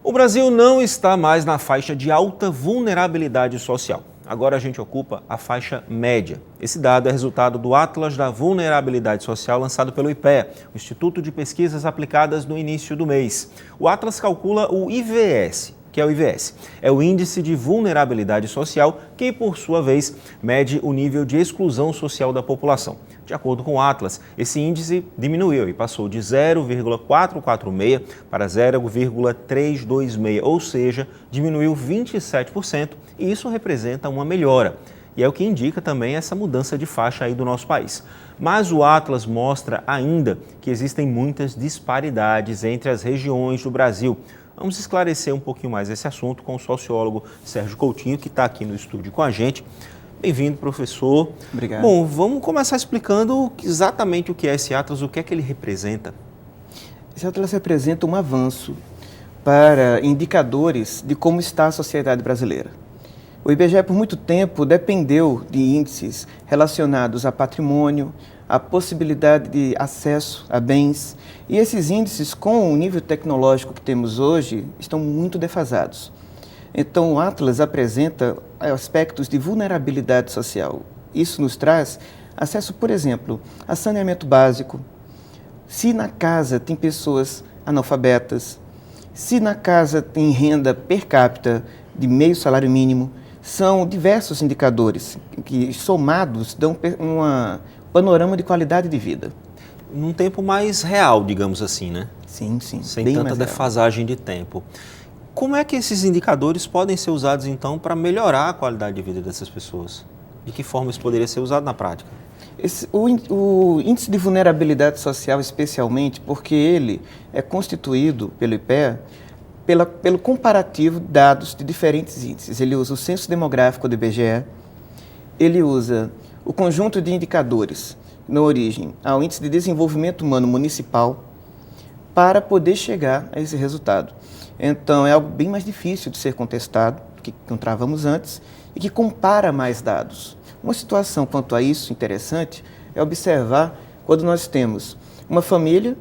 O Brasil não está mais na faixa de alta vulnerabilidade social. Agora a gente ocupa a faixa média. Esse dado é resultado do Atlas da Vulnerabilidade Social lançado pelo IPEA, o Instituto de Pesquisas Aplicadas, no início do mês. O Atlas calcula o IVS, que é o IVS. É o Índice de Vulnerabilidade Social, que, por sua vez, mede o nível de exclusão social da população. De acordo com o Atlas, esse índice diminuiu e passou de 0,446 para 0,326, ou seja, diminuiu 27%, e isso representa uma melhora. E é o que indica também essa mudança de faixa aí do nosso país. Mas o Atlas mostra ainda que existem muitas disparidades entre as regiões do Brasil. Vamos esclarecer um pouquinho mais esse assunto com o sociólogo Sérgio Coutinho, que está aqui no estúdio com a gente. Bem-vindo, professor. Obrigado. Bom, vamos começar explicando exatamente o que é esse Atlas, o que é que ele representa. Esse Atlas representa um avanço para indicadores de como está a sociedade brasileira. O IBGE, por muito tempo, dependeu de índices relacionados a patrimônio, a possibilidade de acesso a bens, e esses índices, com o nível tecnológico que temos hoje, estão muito defasados. Então, o Atlas apresenta aspectos de vulnerabilidade social. Isso nos traz acesso, por exemplo, a saneamento básico, se na casa tem pessoas analfabetas, se na casa tem renda per capita de meio salário mínimo. São diversos indicadores que, somados, dão um panorama de qualidade de vida. Num tempo mais real, digamos assim, né? Sim, sim. Sem tanta defasagem de tempo. Como é que esses indicadores podem ser usados, então, para melhorar a qualidade de vida dessas pessoas? De que forma isso poderia ser usado na prática? O índice de vulnerabilidade social, especialmente, porque ele é constituído pelo IPEA pelo comparativo de dados de diferentes índices. Ele usa o censo demográfico do IBGE, ele usa o conjunto de indicadores na origem ao índice de desenvolvimento humano municipal para poder chegar a esse resultado. Então, é algo bem mais difícil de ser contestado, que encontrávamos antes, e que compara mais dados. Uma situação quanto a isso interessante é observar quando nós temos uma família,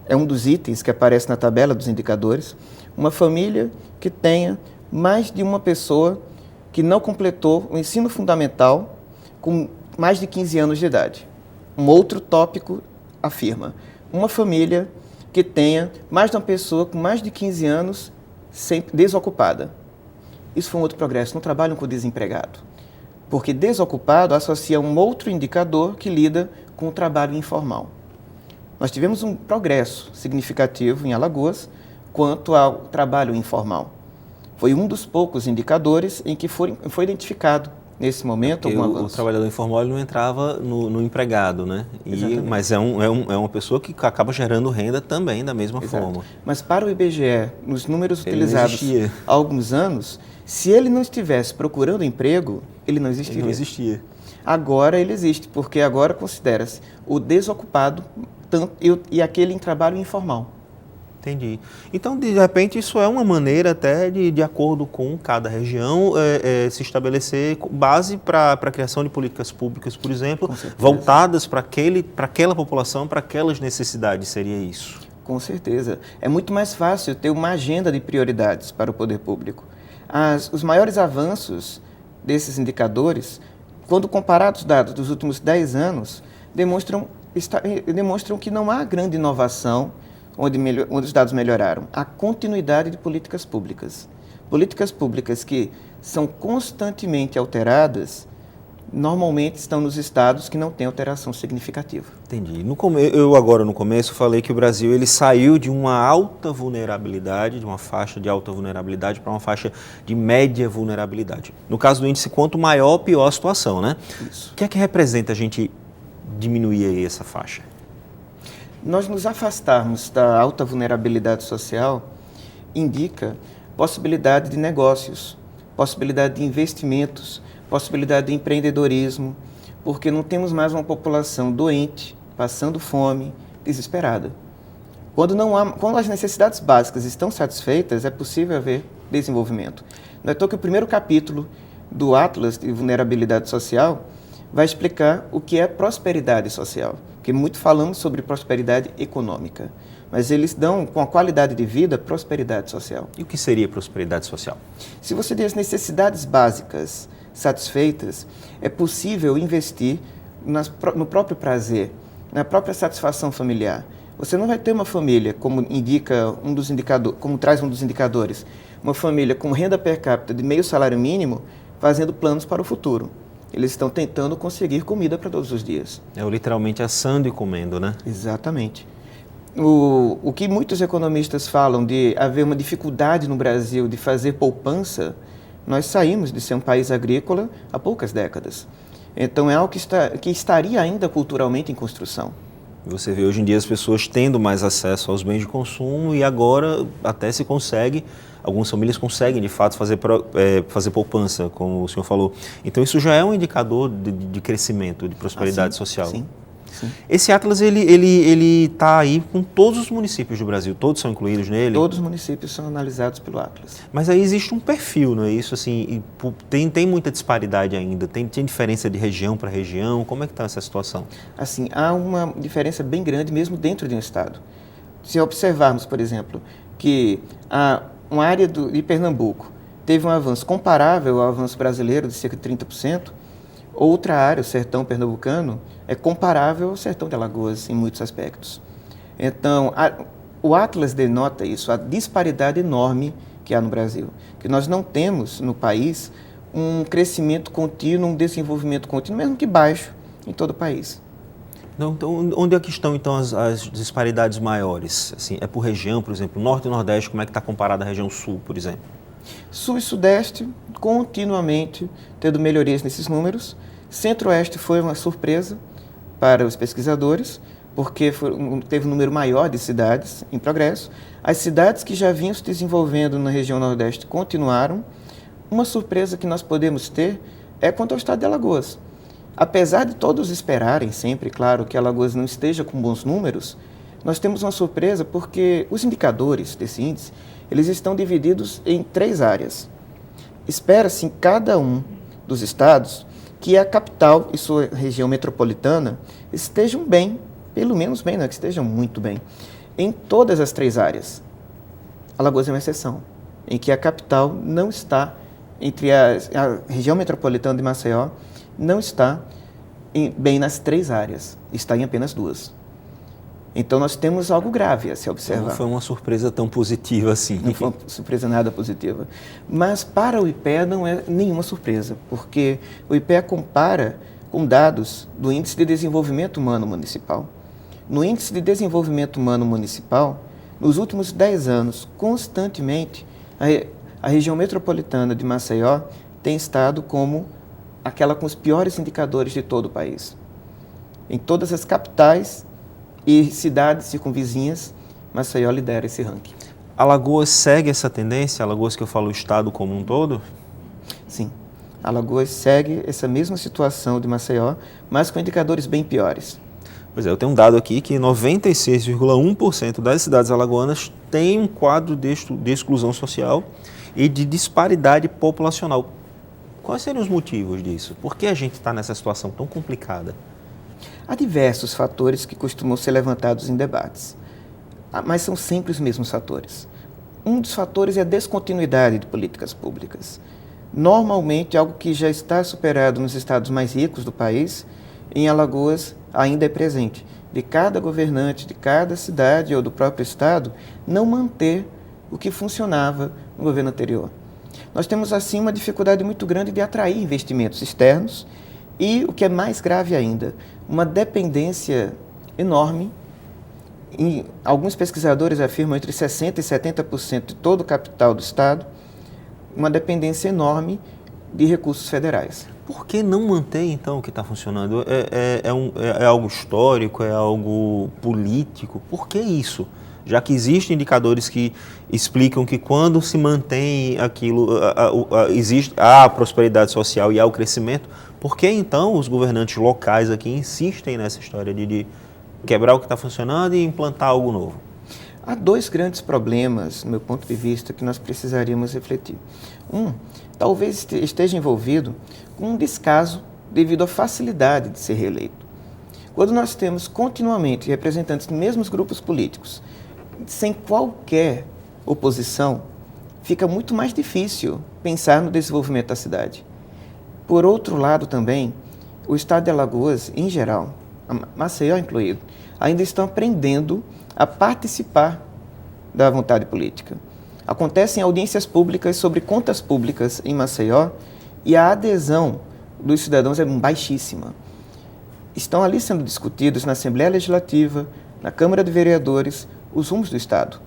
é um dos itens que aparece na tabela dos indicadores, uma família que tenha mais de uma pessoa que não completou o ensino fundamental com mais de 15 anos de idade. Um outro tópico afirma, uma família que tenha mais de uma pessoa com mais de 15 anos desocupada. Isso foi um outro progresso, não trabalham com desempregado. Porque desocupado associa um outro indicador que lida com o trabalho informal. Nós tivemos um progresso significativo em Alagoas quanto ao trabalho informal. Foi um dos poucos indicadores em que foi identificado, nesse momento, algum avanço. O trabalhador informal não entrava no empregado, né? Mas é uma pessoa que acaba gerando renda também da mesma forma. Mas para o IBGE, nos números utilizados há alguns anos, se ele não estivesse procurando emprego, ele não existiria. Ele não existia. Agora ele existe, porque agora considera-se o desocupado e aquele em trabalho informal. Entendi. Então, de repente, isso é uma maneira até de acordo com cada região, se estabelecer base para a criação de políticas públicas, por exemplo, voltadas para aquela população, para aquelas necessidades, seria isso? Com certeza. É muito mais fácil ter uma agenda de prioridades para o poder público. Os maiores avanços desses indicadores, quando comparados dados dos últimos 10 anos, demonstram que não há grande inovação onde os dados melhoraram. A continuidade de políticas públicas. Políticas públicas que são constantemente alteradas, normalmente estão nos estados que não têm alteração significativa. Entendi. Eu agora no começo falei que o Brasil ele saiu de uma alta vulnerabilidade, de uma faixa de alta vulnerabilidade para uma faixa de média vulnerabilidade. No caso do índice, quanto maior, pior a situação, né? Isso. O que é que representa a gente diminuir aí essa faixa? Nós nos afastarmos da alta vulnerabilidade social indica possibilidade de negócios, possibilidade de investimentos, possibilidade de empreendedorismo, porque não temos mais uma população doente, passando fome, desesperada. Quando as necessidades básicas estão satisfeitas, é possível haver desenvolvimento. Não é à toa que o primeiro capítulo do Atlas de Vulnerabilidade Social vai explicar o que é prosperidade social, porque muito falamos sobre prosperidade econômica. mas eles dão, com a qualidade de vida, prosperidade social. E o que seria prosperidade social? Se você tem as necessidades básicas satisfeitas, é possível investir no próprio prazer, na própria satisfação familiar. Você não vai ter uma família, como indica como traz um dos indicadores, uma família com renda per capita de meio salário mínimo, fazendo planos para o futuro. Eles estão tentando conseguir comida para todos os dias. É literalmente assando e comendo, né? Exatamente. O que muitos economistas falam de haver uma dificuldade no Brasil de fazer poupança, nós saímos de ser um país agrícola há poucas décadas. Então é algo que estaria ainda culturalmente em construção. Você vê hoje em dia as pessoas tendo mais acesso aos bens de consumo e agora até se consegue, algumas famílias conseguem de fato fazer poupança, como o senhor falou. Então isso já é um indicador de crescimento, de prosperidade social. Sim. Sim. Esse Atlas, ele está aí com todos os municípios do Brasil, todos são incluídos nele? Todos os municípios são analisados pelo Atlas. Mas aí existe um perfil, não é isso? Assim, tem muita disparidade ainda, tem diferença de região para região, como é que está essa situação? Assim, há uma diferença bem grande mesmo dentro de um estado. Se observarmos, por exemplo, que uma área de Pernambuco teve um avanço comparável ao avanço brasileiro de cerca de 30%, outra área, o sertão pernambucano, é comparável ao sertão de Alagoas em muitos aspectos. Então, o Atlas denota isso, a disparidade enorme que há no Brasil, que nós não temos no país um crescimento contínuo, um desenvolvimento contínuo, mesmo que baixo, em todo o país. Então, onde é que estão então as disparidades maiores? Assim, é por região, por exemplo, Norte e Nordeste, como é que está comparado à região Sul, por exemplo? Sul e Sudeste, continuamente tendo melhorias nesses números. Centro-Oeste foi uma surpresa para os pesquisadores, porque teve um número maior de cidades em progresso. As cidades que já vinham se desenvolvendo na região Nordeste continuaram. Uma surpresa que nós podemos ter é quanto ao estado de Alagoas. Apesar de todos esperarem sempre, claro, que Alagoas não esteja com bons números, nós temos uma surpresa porque os indicadores desse índice, eles estão divididos em 3 áreas. Espera-se em cada um dos estados que a capital e sua região metropolitana estejam bem, pelo menos bem, não é que estejam muito bem, em todas as 3 áreas. Alagoas é uma exceção, em que a capital não está, entre a região metropolitana de Maceió, não está bem nas 3 áreas, está em apenas 2. Então nós temos algo grave a se observar. Não foi uma surpresa tão positiva assim. Não foi uma surpresa nada positiva. Mas para o IPEA não é nenhuma surpresa, porque o IPEA compara com dados do Índice de Desenvolvimento Humano Municipal. No Índice de Desenvolvimento Humano Municipal, nos últimos 10 anos, constantemente, a região metropolitana de Maceió tem estado como aquela com os piores indicadores de todo o país. Em todas as capitais e cidades circunvizinhas, Maceió lidera esse ranking. Alagoas segue essa tendência? Alagoas que eu falo o estado como um todo? Sim. Alagoas segue essa mesma situação de Maceió, mas com indicadores bem piores. Pois é, eu tenho um dado aqui que 96,1% das cidades alagoanas têm um quadro de exclusão social e de disparidade populacional. Quais seriam os motivos disso? Por que a gente está nessa situação tão complicada? Há diversos fatores que costumam ser levantados em debates, mas são sempre os mesmos fatores. Um dos fatores é a descontinuidade de políticas públicas. Normalmente, algo que já está superado nos estados mais ricos do país, em Alagoas ainda é presente. De cada governante, de cada cidade ou do próprio estado, não manter o que funcionava no governo anterior. Nós temos, assim, uma dificuldade muito grande de atrair investimentos externos e, o que é mais grave ainda, uma dependência enorme. Alguns pesquisadores afirmam entre 60% e 70% de todo o capital do Estado, uma dependência enorme de recursos federais. Por que não manter, então, o que está funcionando? É algo histórico, é algo político? Por que isso? Já que existem indicadores que explicam que quando se mantém aquilo, existe a prosperidade social e há o crescimento, por que então os governantes locais aqui insistem nessa história de quebrar o que está funcionando e implantar algo novo? Há 2 grandes problemas, do meu ponto de vista, que nós precisaríamos refletir. Talvez esteja envolvido com um descaso devido à facilidade de ser reeleito. Quando nós temos continuamente representantes dos mesmos grupos políticos sem qualquer oposição, fica muito mais difícil pensar no desenvolvimento da cidade. Por outro lado também, o estado de Alagoas, em geral, Maceió incluído, ainda estão aprendendo a participar da vontade política. Acontecem audiências públicas sobre contas públicas em Maceió e a adesão dos cidadãos é baixíssima. Estão ali sendo discutidos na Assembleia Legislativa, na Câmara de Vereadores, os rumos do Estado.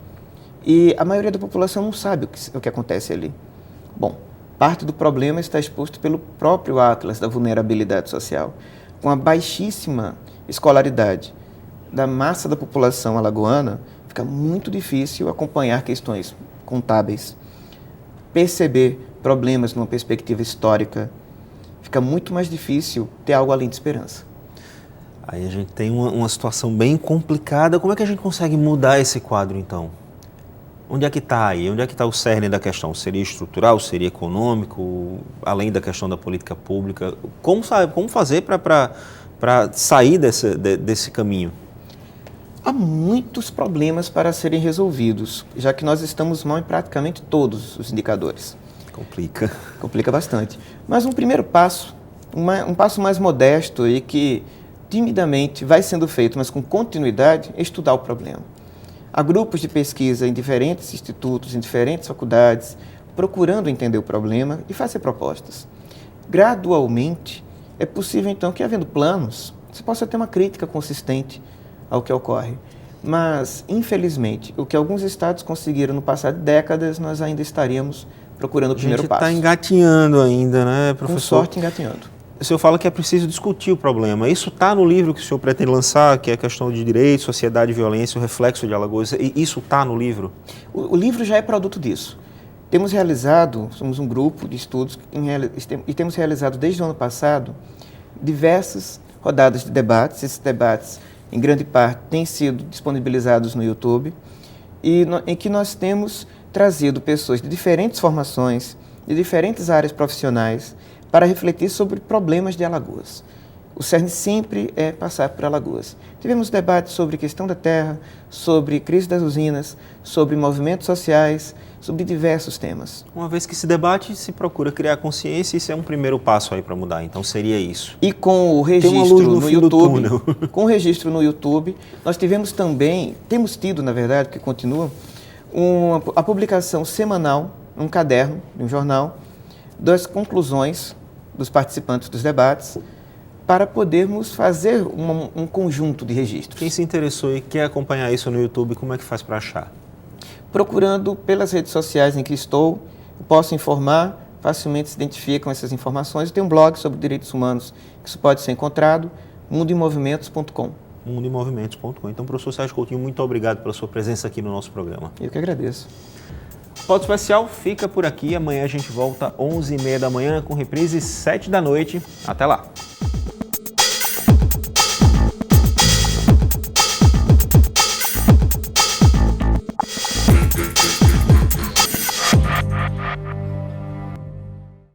E a maioria da população não sabe o que acontece ali. Bom, parte do problema está exposto pelo próprio Atlas da vulnerabilidade social. Com a baixíssima escolaridade da massa da população alagoana, fica muito difícil acompanhar questões contábeis, perceber problemas numa perspectiva histórica. Fica muito mais difícil ter algo além de esperança. Aí a gente tem uma situação bem complicada. Como é que a gente consegue mudar esse quadro, então? Onde é que está aí? Onde é que está o cerne da questão? Seria estrutural? Seria econômico? Além da questão da política pública? Como fazer para sair desse caminho? Há muitos problemas para serem resolvidos, já que nós estamos mal em praticamente todos os indicadores. Complica. Complica bastante. Mas um primeiro passo, um passo mais modesto e que timidamente vai sendo feito, mas com continuidade, é estudar o problema. Há grupos de pesquisa em diferentes institutos, em diferentes faculdades, procurando entender o problema e fazer propostas. Gradualmente, é possível então que, havendo planos, você possa ter uma crítica consistente ao que ocorre. Mas, infelizmente, o que alguns estados conseguiram no passado de décadas, nós ainda estaríamos procurando o primeiro passo. A gente está engatinhando ainda, né, professor? Com sorte, engatinhando. O senhor fala que é preciso discutir o problema. Isso está no livro que o senhor pretende lançar, que é a questão de direito, sociedade e violência, o reflexo de Alagoas. E isso está no livro? O livro já é produto disso. Temos realizado, somos um grupo de estudos, e temos realizado desde o ano passado diversas rodadas de debates. Esses debates, em grande parte, têm sido disponibilizados no YouTube, em que nós temos trazido pessoas de diferentes formações, de diferentes áreas profissionais, para refletir sobre problemas de Alagoas. O cerne sempre é passar por Alagoas. Tivemos debates sobre questão da terra, sobre crise das usinas, sobre movimentos sociais, sobre diversos temas. Uma vez que se debate, se procura criar consciência, isso é um primeiro passo aí para mudar, então seria isso. E com o registro no YouTube, com o registro no YouTube, nós temos tido, na verdade, que continua, a publicação semanal, um caderno, de um jornal, das conclusões dos participantes dos debates, para podermos fazer um conjunto de registros. Quem se interessou e quer acompanhar isso no YouTube, como é que faz para achar? Procurando pelas redes sociais em que estou, posso informar, facilmente se identificam essas informações. Eu tenho um blog sobre direitos humanos, que isso pode ser encontrado, mundoemovimentos.com. mundoemovimentos.com. Então, professor Sérgio Coutinho, muito obrigado pela sua presença aqui no nosso programa. Eu que agradeço. Pauta Especial fica por aqui. Amanhã a gente volta às 11h30 da manhã, com reprise 7 da noite. Até lá!